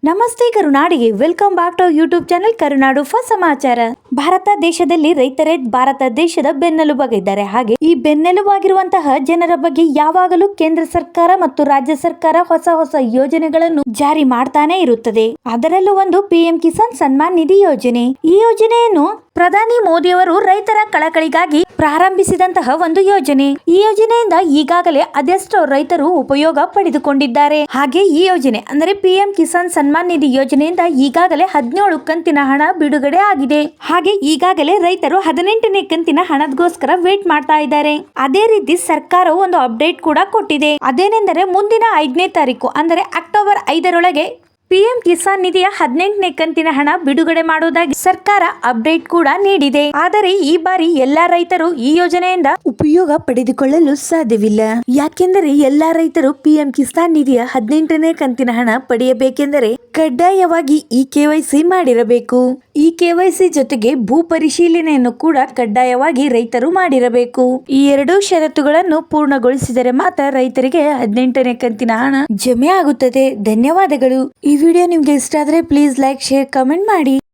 ನಮಸ್ತೆ ಕರುನಾಡಿಗೆ welcome back to YouTube channel Karunadu first ಸಮಾಚಾರ. ಭಾರತ ದೇಶದಲ್ಲಿ ರೈತರೇ ಭಾರತ ದೇಶದ ಬೆನ್ನೆಲುಬಾಗಿದ್ದಾರೆ. ಹಾಗೆ ಈ ಬೆನ್ನೆಲುಬಾಗಿರುವಂತಹ ಜನರ ಬಗ್ಗೆ ಯಾವಾಗಲೂ ಕೇಂದ್ರ ಸರ್ಕಾರ ಮತ್ತು ರಾಜ್ಯ ಸರ್ಕಾರ ಹೊಸ ಯೋಜನೆಗಳನ್ನು ಜಾರಿ ಮಾಡ್ತಾನೆ ಇರುತ್ತದೆ. ಅದರಲ್ಲೂ ಒಂದು ಪಿಎಂ ಕಿಸಾನ್ ಸನ್ಮಾನ್ ನಿಧಿ ಯೋಜನೆ. ಈ ಯೋಜನೆಯನ್ನು ಪ್ರಧಾನಿ ಮೋದಿಯವರು ರೈತರ ಕಳಕಳಿಗಾಗಿ ಪ್ರಾರಂಭಿಸಿದಂತಹ ಒಂದು ಯೋಜನೆ. ಈ ಯೋಜನೆಯಿಂದ ಈಗಾಗಲೇ ಅದೆಷ್ಟೋ ರೈತರು ಉಪಯೋಗ ಪಡೆದುಕೊಂಡಿದ್ದಾರೆ. ಹಾಗೆ ಈ ಯೋಜನೆ ಅಂದರೆ ಪಿಎಂ ಕಿಸಾನ್ ಸನ್ಮಾನ್ ನಿಧಿ ಯೋಜನೆಯಿಂದ ಈಗಾಗಲೇ 17 ಕಂತಿನ ಹಣ ಬಿಡುಗಡೆ ಆಗಿದೆ. ಹಾಗೆ ಈಗಾಗಲೇ ರೈತರು 18ನೇ ಕಂತಿನ ಹಣದಗೋಸ್ಕರ ವೇಟ್ ಮಾಡ್ತಾ ಇದ್ದಾರೆ. ಅದೇ ರೀತಿ ಸರ್ಕಾರವು ಒಂದು ಅಪ್ಡೇಟ್ ಕೂಡ ಕೊಟ್ಟಿದೆ. ಅದೇನೆಂದರೆ ಮುಂದಿನ 5ನೇ ತಾರೀಕು ಅಂದರೆ ಅಕ್ಟೋಬರ್ 5ರೊಳಗೆ ಪಿಎಂ ಕಿಸಾನ್ ನಿಧಿಯ 18ನೇ ಕಂತಿನ ಹಣ ಬಿಡುಗಡೆ ಮಾಡುವುದಾಗಿ ಸರ್ಕಾರ ಅಪ್ಡೇಟ್ ಕೂಡ ನೀಡಿದೆ. ಆದರೆ ಈ ಬಾರಿ ಎಲ್ಲಾ ರೈತರು ಈ ಯೋಜನೆಯಿಂದ ಉಪಯೋಗ ಪಡೆದುಕೊಳ್ಳಲು ಸಾಧ್ಯವಿಲ್ಲ. ಯಾಕೆಂದರೆ ಎಲ್ಲಾ ರೈತರು ಪಿಎಂ ಕಿಸಾನ್ ನಿಧಿಯ 18ನೇ ಕಂತಿನ ಹಣ ಪಡೆಯಬೇಕೆಂದರೆ ಕಡ್ಡಾಯವಾಗಿ ಈ ಕೆವೈಸಿ ಮಾಡಿರಬೇಕು. ಈ ಕೆವೈಸಿ ಜೊತೆಗೆ ಭೂ ಪರಿಶೀಲನೆಯನ್ನು ಕೂಡ ಕಡ್ಡಾಯವಾಗಿ ರೈತರು ಮಾಡಿರಬೇಕು. ಈ ಎರಡೂ ಷರತ್ತುಗಳನ್ನು ಪೂರ್ಣಗೊಳಿಸಿದರೆ ಮಾತ್ರ ರೈತರಿಗೆ 18ನೇ ಕಂತಿನ ಹಣ ಜಮೆ ಆಗುತ್ತದೆ. ಧನ್ಯವಾದಗಳು. ಈ ವಿಡಿಯೋ ನಿಮ್ಗೆ ಇಷ್ಟ ಆದ್ರೆ ಪ್ಲೀಸ್ ಲೈಕ್, ಶೇರ್, ಕಮೆಂಟ್ ಮಾಡಿ.